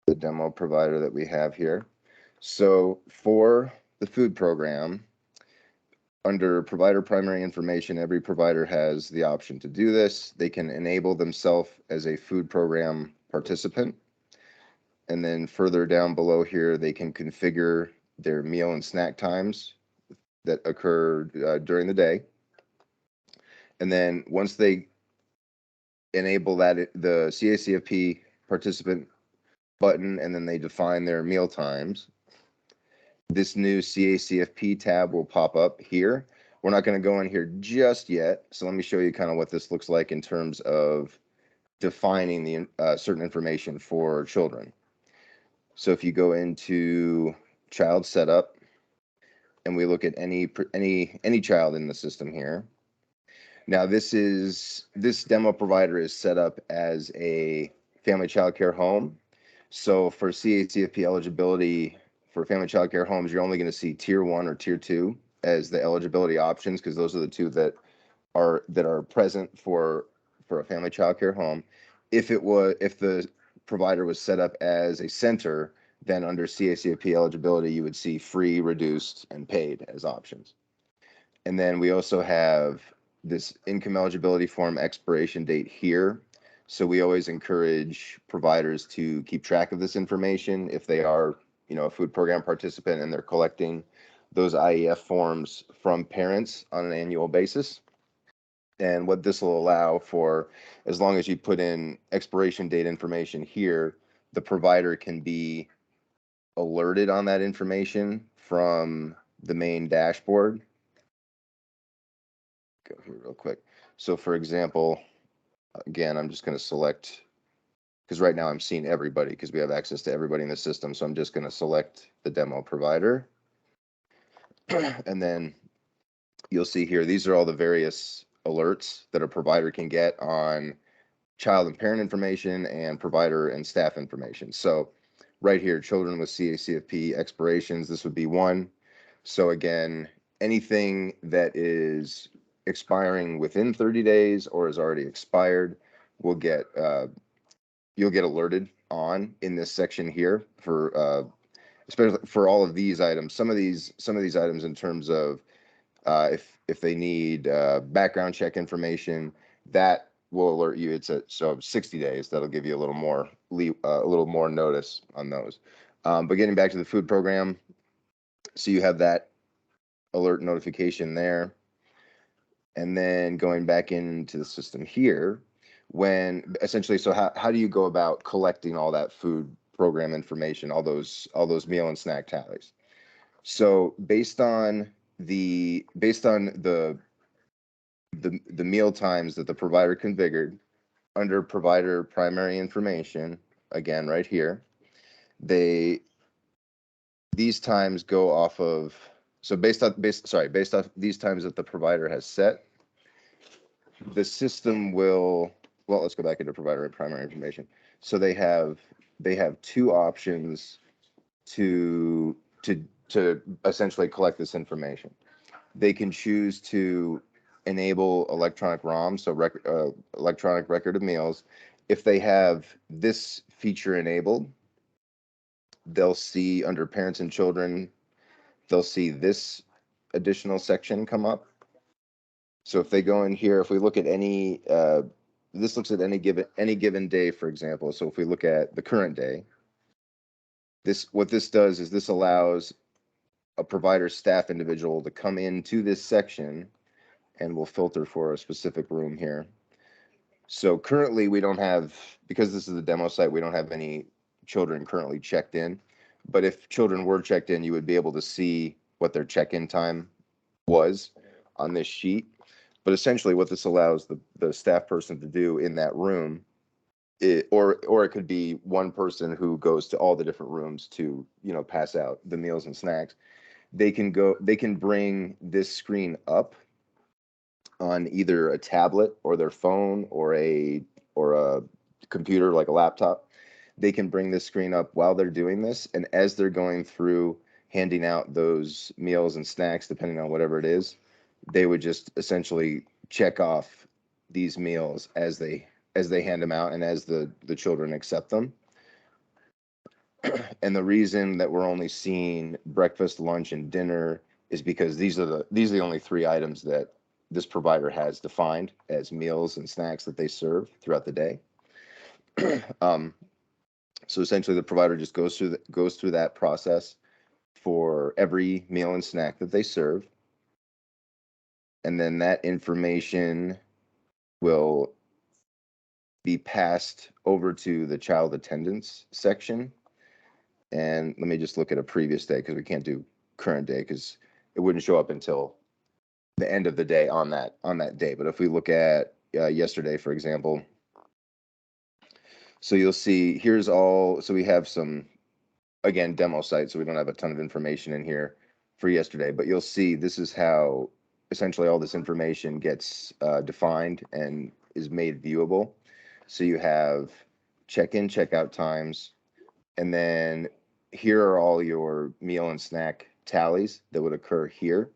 the demo provider that we have here. So for the food program, under provider primary information, every provider has the option to do this. They can enable themselves as a food program participant. And then further down below here, they can configure their meal and snack times that occur during the day. And then once they enable that, the CACFP participant button, and then they define their meal times, this new CACFP tab will pop up here. We're not going to go in here just yet, so let me show you kind of what this looks like in terms of defining the certain information for children. So if you go into child setup and we look at any child in the system here. Now this demo provider is set up as a family child care home. So for CACFP eligibility for family child care homes, you're only going to see tier 1 or tier 2 as the eligibility options, because those are the two that are present for a family child care home. If the provider was set up as a center, then under CACFP eligibility, you would see free, reduced, and paid as options. And then we also have this income eligibility form expiration date here. So we always encourage providers to keep track of this information if they are, a food program participant and they're collecting those IEF forms from parents on an annual basis. And what this will allow for, as long as you put in expiration date information here, the provider can be alerted on that information from the main dashboard. Go here real quick. So for example, again, I'm just going to select, because right now I'm seeing everybody because we have access to everybody in the system. So I'm just going to select the demo provider. And then you'll see here, these are all the various alerts that a provider can get on child and parent information and provider and staff information. So right here, children with CACFP expirations, this would be one. So again, anything that is expiring within 30 days or is already expired will get you'll get alerted on in this section here for especially for all of these items. Some of these items in terms of if they need background check information, that will alert you. It's 60 days. That'll give you a little more notice on those. But getting back to the food program, so you have that alert notification there. And then going back into the system here, when essentially, so how do you go about collecting all that food program information, all those meal and snack tallies? So based on the meal times that the provider configured under provider primary information, again right here, these times go off of, so based off these times that the provider has set, the system will, well, let's go back into provider and primary information. So they have two options to essentially collect this information. They can choose to enable electronic ROM, so electronic record of meals. If they have this feature enabled, they'll see under parents and children, they'll see this additional section come up. So if they go in here, if we look at any, this looks at any given day, for example. So if we look at the current day, what this does is this allows a provider staff individual to come into this section, and we'll filter for a specific room here. So currently we don't have, because this is a demo site, we don't have any children currently checked in. But if children were checked in, you would be able to see what their check-in time was on this sheet. But essentially what this allows the staff person to do in that room, or it could be one person who goes to all the different rooms to, pass out the meals and snacks. They can bring this screen up on either a tablet or their phone or a computer like a laptop. They can bring this screen up while they're doing this, and as they're going through handing out those meals and snacks, depending on whatever it is, they would just essentially check off these meals as they hand them out and as the children accept them. And the reason that we're only seeing breakfast, lunch, and dinner is because these are the only three items that this provider has defined as meals and snacks that they serve throughout the day. um, so essentially, the provider just goes through that process for every meal and snack that they serve, and then that information will be passed over to the child attendance section. And let me just look at a previous day because we can't do current day because it wouldn't show up until the end of the day on that day. But if we look at yesterday, for example, so you'll see here's all. So we have some, again, demo site, so we don't have a ton of information in here for yesterday. But you'll see this is how essentially all this information gets defined and is made viewable. So you have check-in, check-out times, and then here are all your meal and snack tallies that would occur here.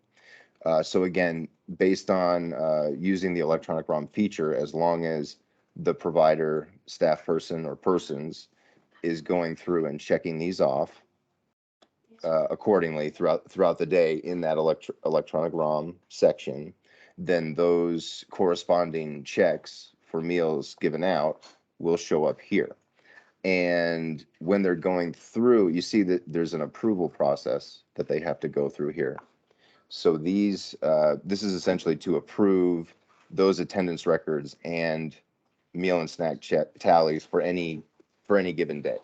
So again, based on using the electronic ROM feature, as long as the provider, staff person, or persons is going through and checking these off accordingly throughout the day in that electronic ROM section, then those corresponding checks for meals given out will show up here. And when they're going through, you see that there's an approval process that they have to go through here. So this is essentially to approve those attendance records and meal and snack tallies for any given day.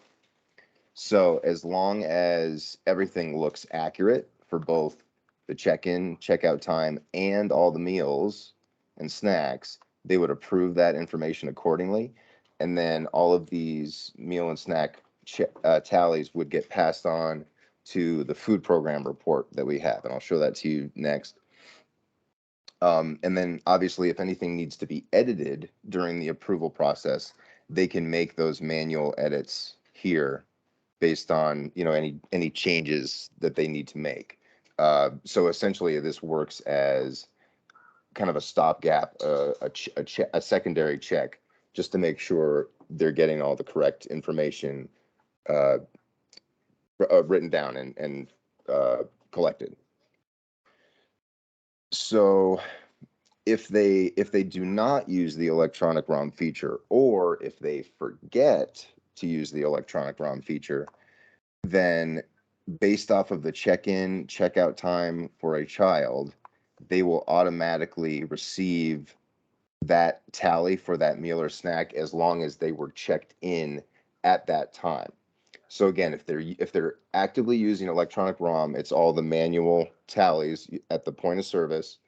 So as long as everything looks accurate for both the check-in, check-out time, and all the meals and snacks, they would approve that information accordingly. And then all of these meal and snack tallies would get passed on to the food program report that we have. And I'll show that to you next. And then obviously, if anything needs to be edited during the approval process, they can make those manual edits here based on any changes that they need to make. So essentially, this works as kind of a stopgap, a secondary check, just to make sure they're getting all the correct information uh, written down and collected. So if they do not use the electronic ROM feature, or if they forget to use the electronic ROM feature, then based off of the check-in, check-out time for a child, they will automatically receive that tally for that meal or snack as long as they were checked in at that time. So again, if they're actively using electronic ROM, it's all the manual tallies at the point of service.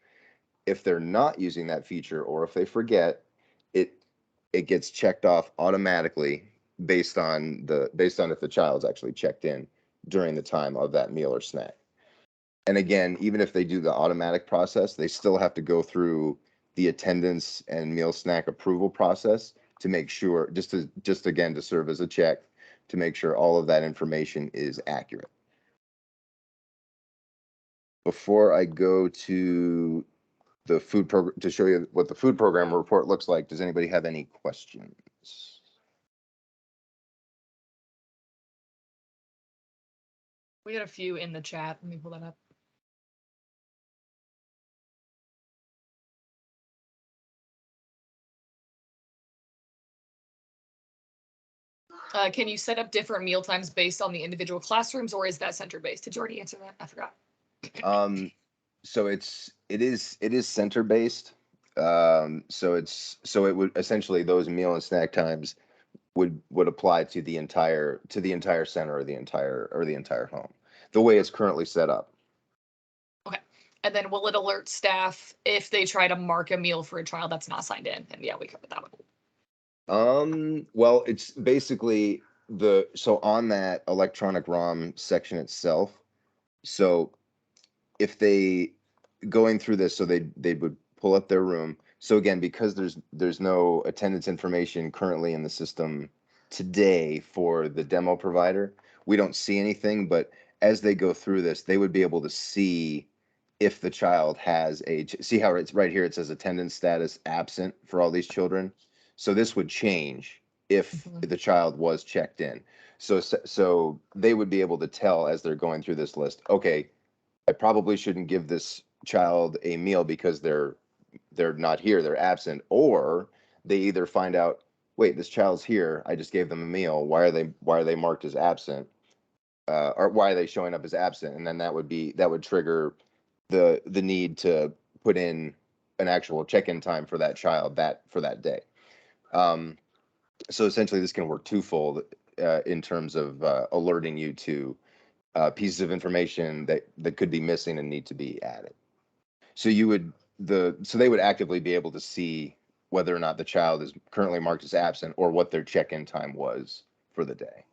If they're not using that feature, or if they forget, it it gets checked off automatically based on if the child's actually checked in during the time of that meal or snack. And again, even if they do the automatic process, they still have to go through the attendance and meal snack approval process to make sure, just again to serve as a check, to make sure all of that information is accurate. Before I go to the food program to show you what the food program report looks like, does anybody have any questions? We got a few in the chat. Let me pull that up. Can you set up different meal times based on the individual classrooms, or is that center based? Did you already answer that? I forgot. So it is center based. So it would essentially, those meal and snack times would apply to the entire center, or the entire home, the way it's currently set up. Okay. And then will it alert staff if they try to mark a meal for a child that's not signed in? And yeah, we covered that one. Well, it's basically so on that electronic ROM section itself. So if they going through this, so they would pull up their room. So again, because there's no attendance information currently in the system today for the demo provider, we don't see anything. But as they go through this, they would be able to see if the child has see how it's right here, it says attendance status absent for all these children. So this would change if the child was checked in. So they would be able to tell as they're going through this list, okay, I probably shouldn't give this child a meal because they're not here, they're absent, or they either find out, wait, this child's here, I just gave them a meal, why are they marked as absent, or why are they showing up as absent? And then that would trigger the need to put in an actual check-in time for that child for that day. So essentially, this can work twofold in terms of alerting you to pieces of information that could be missing and need to be added. So they would actively be able to see whether or not the child is currently marked as absent or what their check-in time was for the day.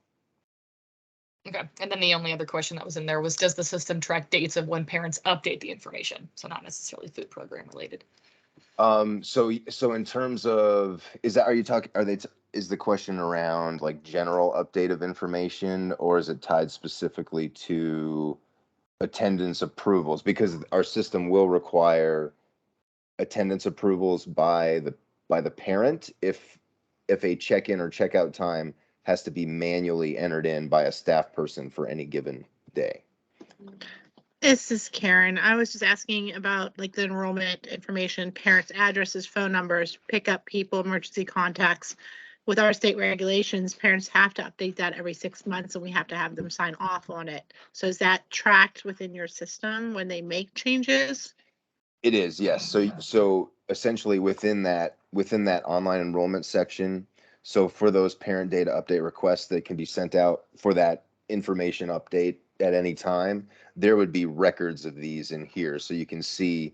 Okay. And then the only other question that was in there was, does the system track dates of when parents update the information? So not necessarily food program related. So in terms of, is the question around like general update of information, or is it tied specifically to attendance approvals? Because our system will require attendance approvals by the parent if a check-in or check-out time has to be manually entered in by a staff person for any given day. This is Karen. I was just asking about like the enrollment information, parents' addresses, phone numbers, pickup people, emergency contacts. With our state regulations, parents have to update that every 6 months and we have to have them sign off on it. So is that tracked within your system when they make changes? It is, yes. So essentially within that online enrollment section, so for those parent data update requests that can be sent out for that information update at any time, there would be records of these in here. So you can see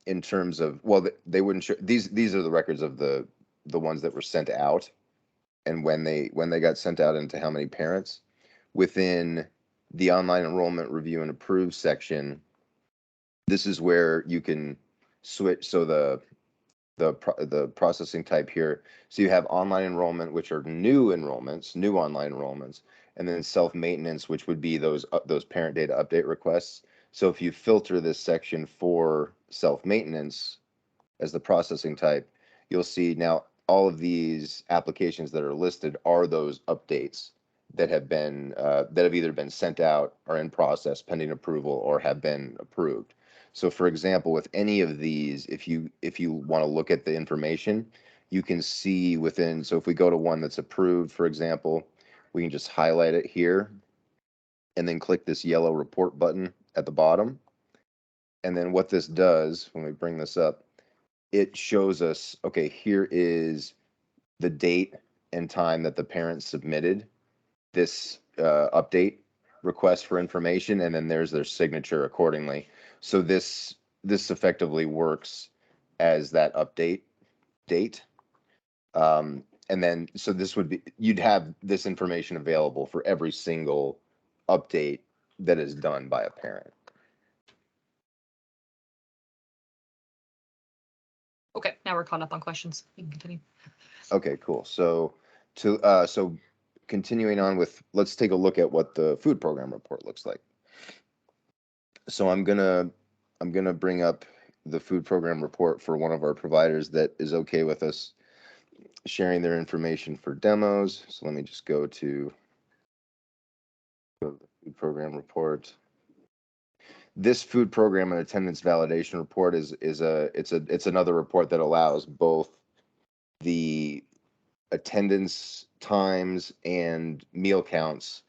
in terms of, well, they wouldn't show, these are the records of the ones that were sent out and when they got sent out and to how many parents. Within the online enrollment review and approve section, this is where you can switch. So the processing type here. So you have online enrollment, which are new enrollments, new online enrollments, and then self-maintenance, which would be those parent data update requests. So if you filter this section for self-maintenance as the processing type, you'll see now all of these applications that are listed are those updates that have either been sent out, are in process pending approval, or have been approved. So for example, with any of these, if you want to look at the information, you can see within, so if we go to one that's approved, for example, we can just highlight it here and then click this yellow report button at the bottom. And then what this does, when we bring this up, it shows us, okay, here is the date and time that the parent submitted this update request for information, and then there's their signature accordingly. So this effectively works as that update date. And then, so this would be, you'd have this information available for every single update that is done by a parent. Okay, now we're caught up on questions. You can continue. Okay, cool. So so continuing on with, let's take a look at what the food program report looks like. So I'm gonna bring up the food program report for one of our providers that is okay with us sharing their information for demos. So let me just go to the food program report. This food program and attendance validation report it's another report that allows both the attendance times and meal counts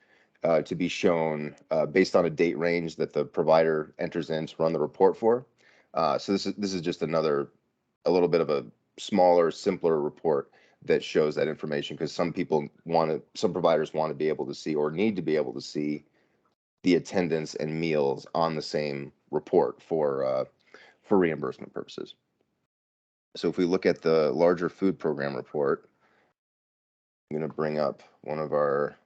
to be shown based on a date range that the provider enters in to run the report for. So this is just a little bit of a smaller, simpler report that shows that information, because some providers want to be able to see, or need to be able to see, the attendance and meals on the same report for reimbursement purposes. So if we look at the larger food program report, I'm going to bring up one of our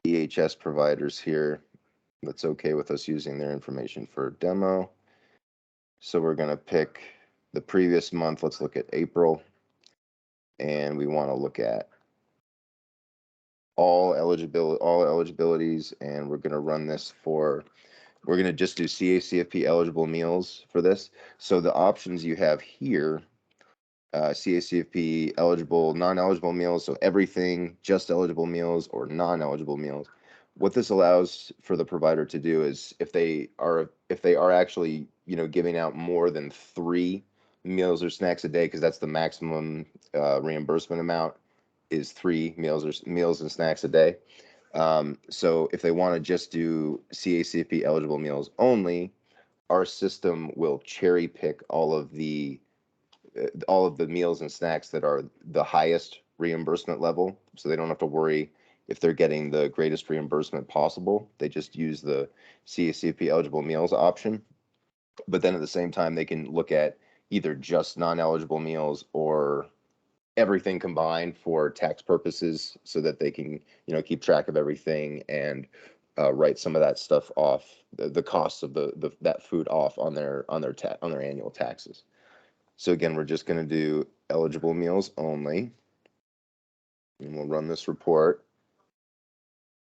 EHS providers here that's okay with us using their information for demo. So we're going to pick the previous month. Let's look at April. And we want to look at all eligibilities, and we're going to run this for, we're going to just do CACFP eligible meals for this. So the options you have here CACFP eligible, non-eligible meals, so everything, just eligible meals or non-eligible meals. What this allows for the provider to do is if they are actually, giving out more than 3 meals or snacks a day, because that's the maximum reimbursement amount, is 3 meals and snacks a day. So if they want to just do CACFP eligible meals only, our system will cherry pick all of the meals and snacks that are the highest reimbursement level, so they don't have to worry if they're getting the greatest reimbursement possible. They just use the CACP eligible meals option. But then at the same time, they can look at either just non-eligible meals or everything combined for tax purposes, so that they can, keep track of everything and write some of that stuff off, the costs of that food off on their annual taxes. So again, we're just going to do eligible meals only, and we'll run this report.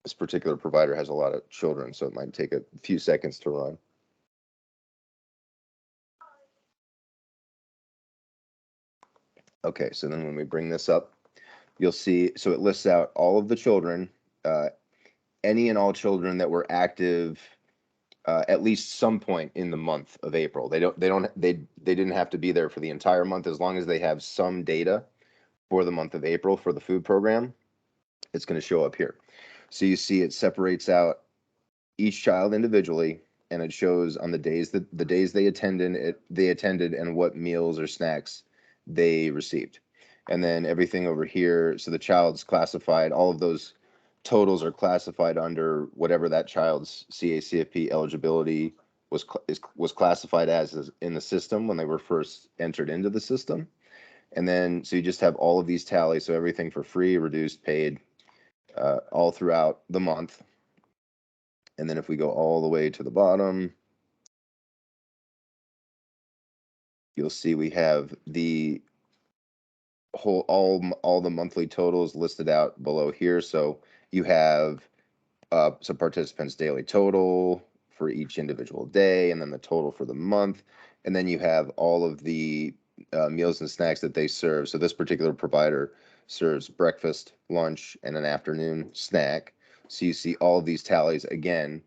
This particular provider has a lot of children, so it might take a few seconds to run. Okay, so then when we bring this up, you'll see, so it lists out all of the children, any and all children that were active at least some point in the month of April. They didn't have to be there for the entire month, as long as they have some data for the month of April for the food program. It's going to show up here. So you see it separates out each child individually, and it shows on the days they attended and what meals or snacks they received. And then everything over here, so the child's classified, all of those totals are classified under whatever that child's CACFP eligibility was classified as in the system when they were first entered into the system. And then so you just have all of these tallies, so everything for free, reduced, paid, all throughout the month. And then if we go all the way to the bottom, you'll see we have the whole all the monthly totals listed out below here. So you have some participants' daily total for each individual day, and then the total for the month, and then you have all of the meals and snacks that they serve. So this particular provider serves breakfast, lunch, and an afternoon snack. So you see all of these tallies again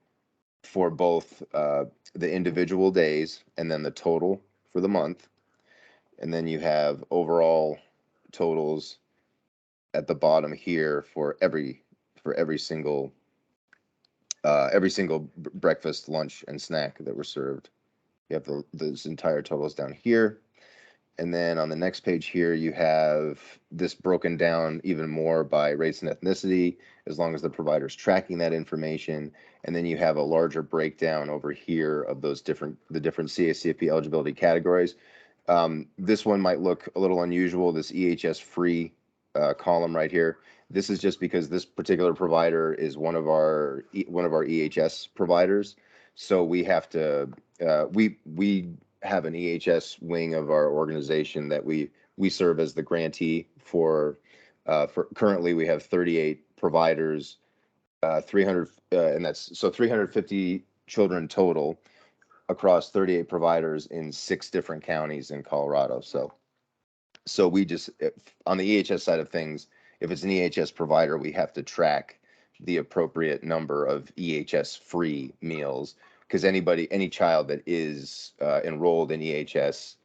for both the individual days and then the total for the month. And then you have overall totals at the bottom here for every single breakfast, lunch, and snack that were served. You have those entire totals down here. And then on the next page here, you have this broken down even more by race and ethnicity, as long as the provider's tracking that information. And then you have a larger breakdown over here of the different CACFP eligibility categories. This one might look a little unusual, this EHS free column right here. This is just because this particular provider is one of our EHS providers. So we have to, we have an EHS wing of our organization that we serve as the grantee for currently we have 38 providers, 300, and that's so 350 children total across 38 providers in 6 different counties in Colorado. So we just, on the EHS side of things, if it's an EHS provider, we have to track the appropriate number of EHS free meals, because any child that is enrolled in EHS,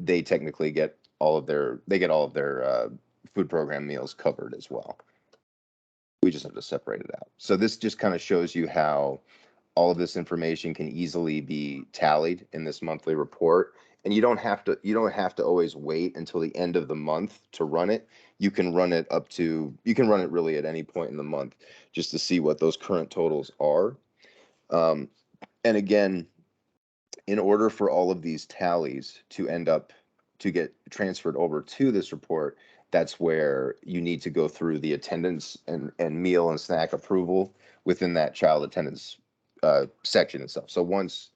they technically get all of their food program meals covered as well. We just have to separate it out. So this just kind of shows you how all of this information can easily be tallied in this monthly report. And you don't have to always wait until the end of the month to run it. You can run it really at any point in the month, just to see what those current totals are. And again, in order for all of these tallies to get transferred over to this report, that's where you need to go through the attendance and meal and snack approval within that child attendance section itself. So once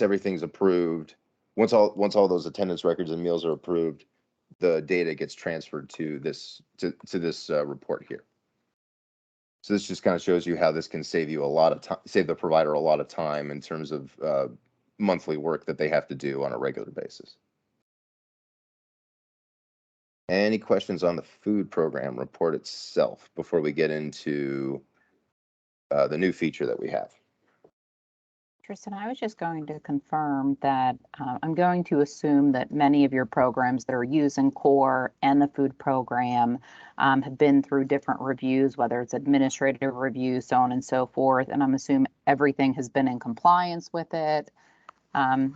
everything's approved, once all those attendance records and meals are approved, the data gets transferred to this report here. So this just kind of shows you how this can save you a lot of time, save the provider a lot of time in terms of monthly work that they have to do on a regular basis. Any questions on the food program report itself before we get into the new feature that we have? Tristan, I was just going to confirm that I'm going to assume that many of your programs that are using core and the food program have been through different reviews, whether it's administrative reviews, so on and so forth. And I'm assuming everything has been in compliance with it and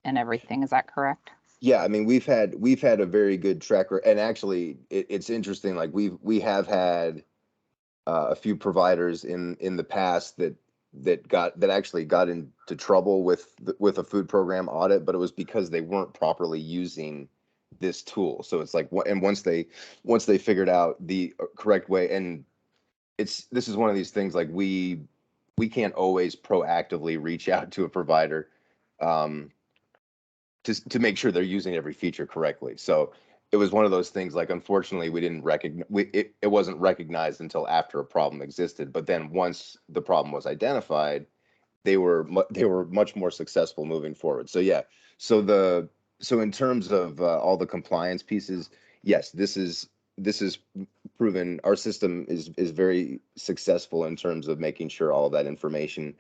everything. Is that correct? Yeah, I mean, we've had a very good track record, and actually, it's interesting. Like we have had a few providers in the past that actually got into trouble with a food program audit, but it was because they weren't properly using this tool. So it's like, and once they figured out the correct way, and this is one of these things, like we can't always proactively reach out to a provider to make sure they're using every feature correctly. So it was one of those things, like, unfortunately, we didn't recognize, it wasn't recognized until after a problem existed. But then once the problem was identified, they were much more successful moving forward. So yeah, so in terms of all the compliance pieces, yes, this is proven. Our system is very successful in terms of making sure all of that information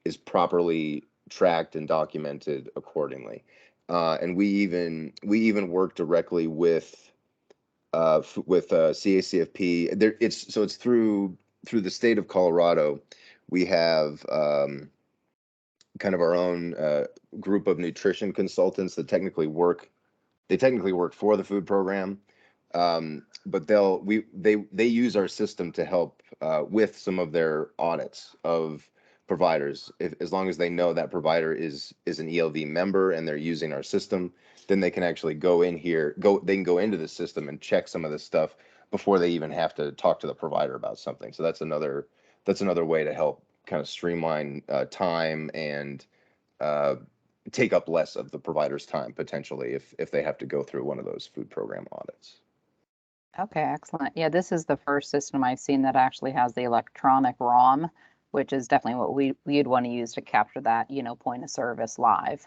is properly tracked and documented accordingly. And we even work directly with CACFP. It's through the state of Colorado. We have kind of our own group of nutrition consultants that technically work for the food program, but they use our system to help with some of their audits of providers. As long as they know that provider is an ELV member and they're using our system, then they can actually go into the system and check some of this stuff before they even have to talk to the provider about something. So that's another way to help kind of streamline time and take up less of the provider's time potentially if they have to go through one of those food program audits. Okay, excellent. Yeah, this is the first system I've seen that actually has the electronic ROM, which is definitely what we'd want to use to capture that, point of service live.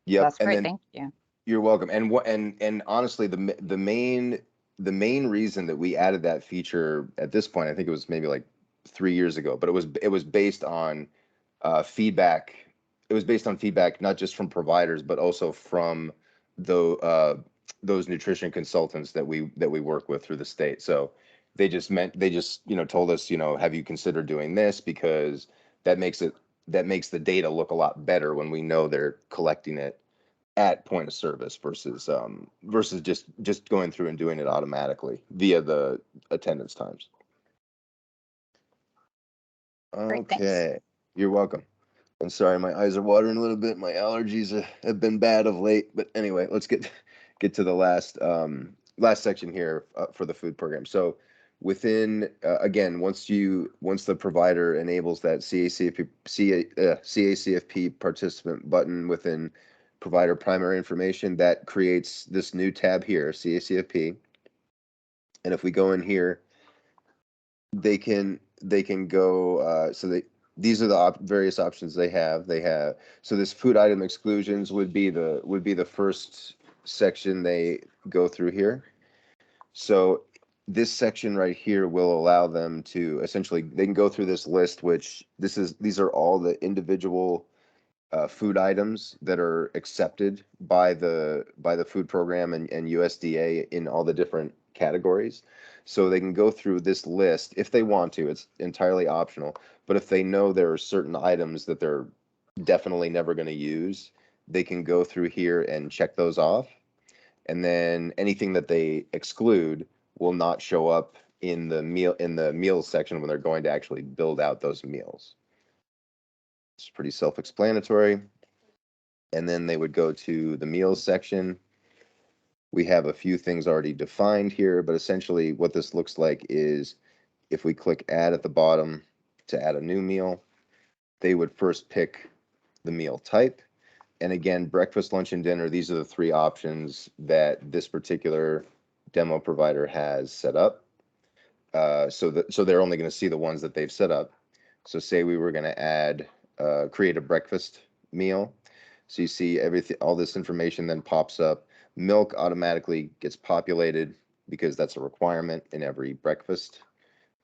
Yep. That's great. Thank you. You're welcome. And honestly, the main reason that we added that feature at this point, I think it was maybe like 3 years ago, but it was based on feedback. It was based on feedback not just from providers, but also from those nutrition consultants that we work with through the state. So they just told us, have you considered doing this, because that makes the data look a lot better when we know they're collecting it at point of service versus just going through and doing it automatically via the attendance times. Great, Okay, thanks. You're welcome. I'm sorry, my eyes are watering a little bit. My allergies have been bad of late. But anyway, let's get to the last section here for the food program. So within again, once the provider enables that CACFP participant button within provider primary information, that creates this new tab here, CACFP. And if we go in here, they can go these are the various options they have. So this food item exclusions would be the first section they go through here. So this section right here will allow them to essentially, they can go through this list, which these are all the individual food items that are accepted by the food program and USDA in all the different categories. So they can go through this list if they want to. It's entirely optional. But if they know there are certain items that they're definitely never going to use, they can go through here and check those off. And then anything that they exclude will not show up in the meals section when they're going to actually build out those meals. It's pretty self-explanatory. And then they would go to the meals section. We have a few things already defined here, but essentially what this looks like is if we click add at the bottom to add a new meal, they would first pick the meal type. And again, breakfast, lunch, and dinner, these are the three options that this particular demo provider has set up. So they're only going to see the ones that they've set up. So say we were going to create a breakfast meal. So you see everything, all this information then pops up. Milk automatically gets populated because that's a requirement in every breakfast.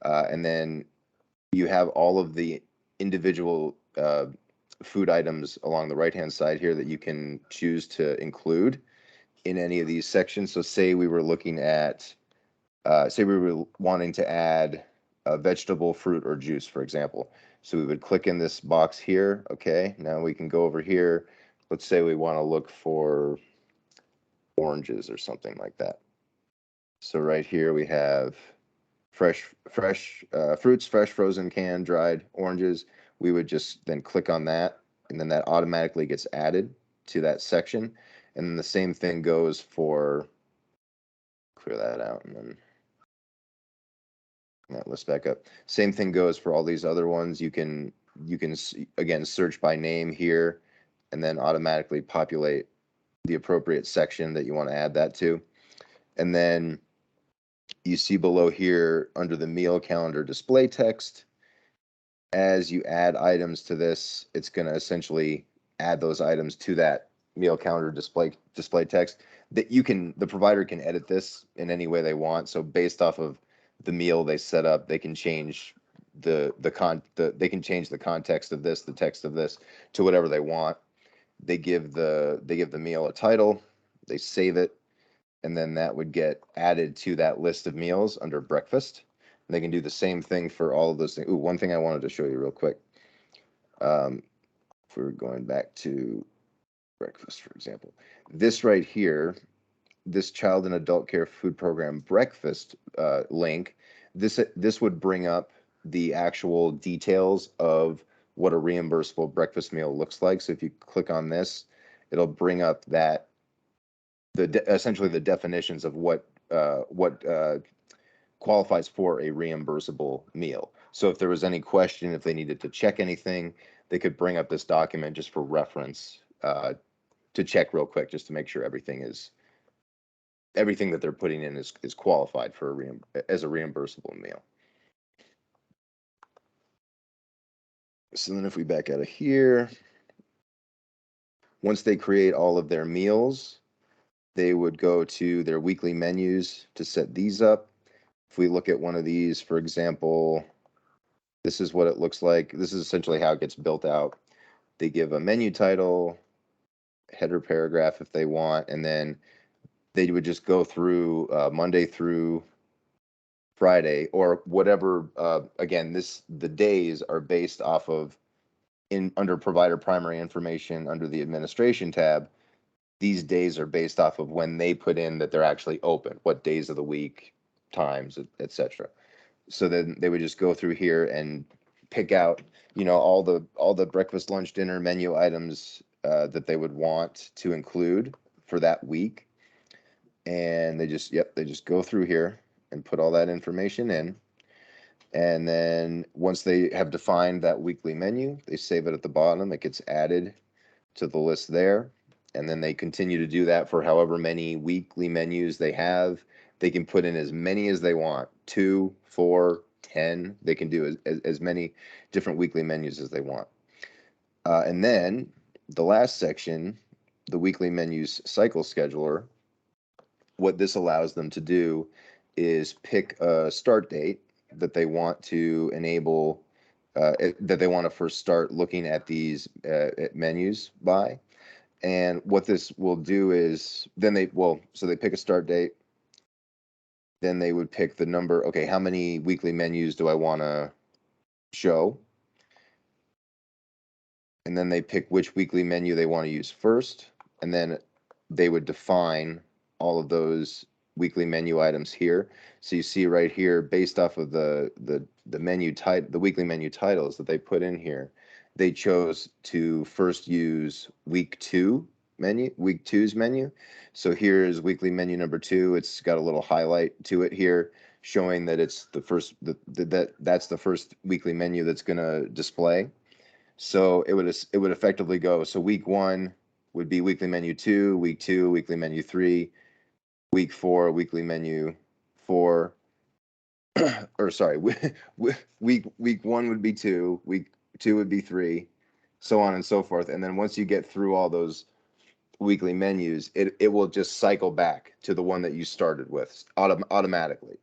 And then you have all of the individual food items along the right-hand side here that you can choose to include in any of these sections. So say we were looking at, say we were wanting to add a vegetable, fruit, or juice, for example. So we would click in this box here. Okay, now we can go over here. Let's say we want to look for oranges or something like that. So right here we have fresh fruits, fresh, frozen, canned, dried oranges. We would just then click on that, and then that automatically gets added to that section. And then the same thing goes for, clear that out, and then that list back up. Same thing goes for all these other ones. You can again search by name here, and then automatically populate the appropriate section that you want to add that to. And then you see below here under the meal calendar display text, as you add items to this, it's going to essentially add those items to that meal calendar display text. That the provider can edit this in any way they want. So based off of the meal they set up, they can change they can change the context of this, the text of this, to whatever they want. They give the meal a title, they save it, and then that would get added to that list of meals under breakfast. And they can do the same thing for all of those things. Ooh, one thing I wanted to show you real quick. If we're going back to breakfast, for example, this right here, this child and adult care food program breakfast link, this would bring up the actual details of what a reimbursable breakfast meal looks like. So if you click on this, it'll bring up that essentially the definitions of what qualifies for a reimbursable meal. So if there was any question, if they needed to check anything, they could bring up this document just for reference to check real quick, just to make sure everything that they're putting in is qualified for as a reimbursable meal. So then if we back out of here, once they create all of their meals, they would go to their weekly menus to set these up. If we look at one of these, for example, this is what it looks like. This is essentially how it gets built out. They give a menu title, header paragraph if they want, and then they would just go through Monday through Friday or whatever. Again, the days are based off of under provider primary information under the administration tab. These days are based off of when they put in that they're actually open, what days of the week, times, etc. So then they would just go through here and pick out, all the breakfast, lunch, dinner menu items that they would want to include for that week. And they just go through here and put all that information in. And then once they have defined that weekly menu, they save it at the bottom. It gets added to the list there. And then they continue to do that for however many weekly menus they have. They can put in as many as they want, 2, 4, 10. They can do as many different weekly menus as they want. And then the last section, the weekly menus cycle scheduler, what this allows them to do is pick a start date that they want to enable, that they want to first start looking at these menus by. And what this will do is then so they pick a start date. Then they would pick the number. Okay, how many weekly menus do I want to show? And then they pick which weekly menu they want to use first. And then they would define all of those weekly menu items here. So you see right here, based off of the menu type, the weekly menu titles that they put in here, they chose to first use week 2's menu. So here's weekly menu number 2. It's got a little highlight to it here showing that it's the first that's the first weekly menu that's going to display. So it would effectively go, so week 1 would be weekly menu 2, week 2 weekly menu 3, week 4 weekly menu 4, or sorry, week 1 would be 2, week 2 would be 3, so on and so forth. And then once you get through all those weekly menus, it will just cycle back to the one that you started with automatically.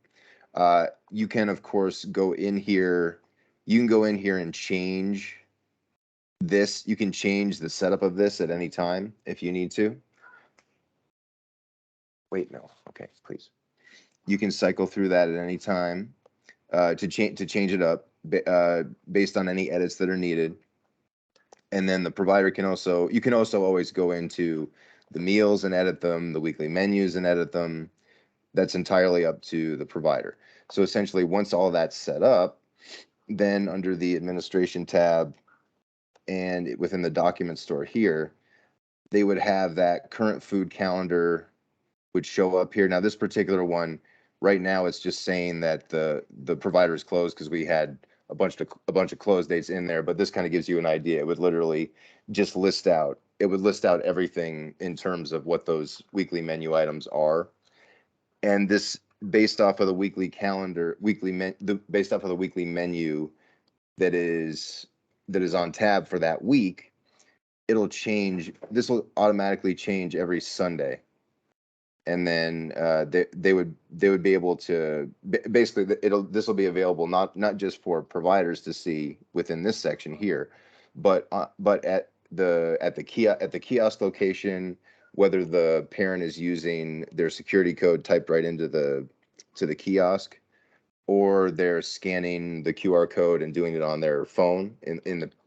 You can, of course, go in here. You can go in here and change this. You can change the setup of this at any time if you need to. Wait, no. Okay, please. You can cycle through that at any time to change it up based on any edits that are needed. And then the provider can also, you can also always go into the meals and edit them, the weekly menus and edit them. That's entirely up to the provider. So essentially, once all that's set up, then under the administration tab and within the document store here, they would have that current food calendar would show up here. Now, this particular one, right now, it's just saying that the provider is closed because we had a bunch of close dates in there. But this kind of gives you an idea. It would literally just list out. It would list out everything in terms of what those weekly menu items are, and this based off of the weekly calendar, based off of the weekly menu that is on tab for that week. It'll change. This will automatically change every Sunday. And then they would be able to basically this will be available not just for providers to see within this section here, but at the kiosk location, whether the parent is using their security code typed right into the kiosk, or they're scanning the QR code and doing it on their phone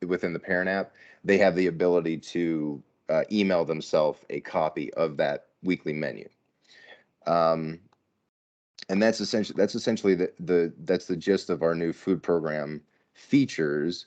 within the parent app, they have the ability to email themselves a copy of that weekly menu. And that's essentially the gist of our new food program features.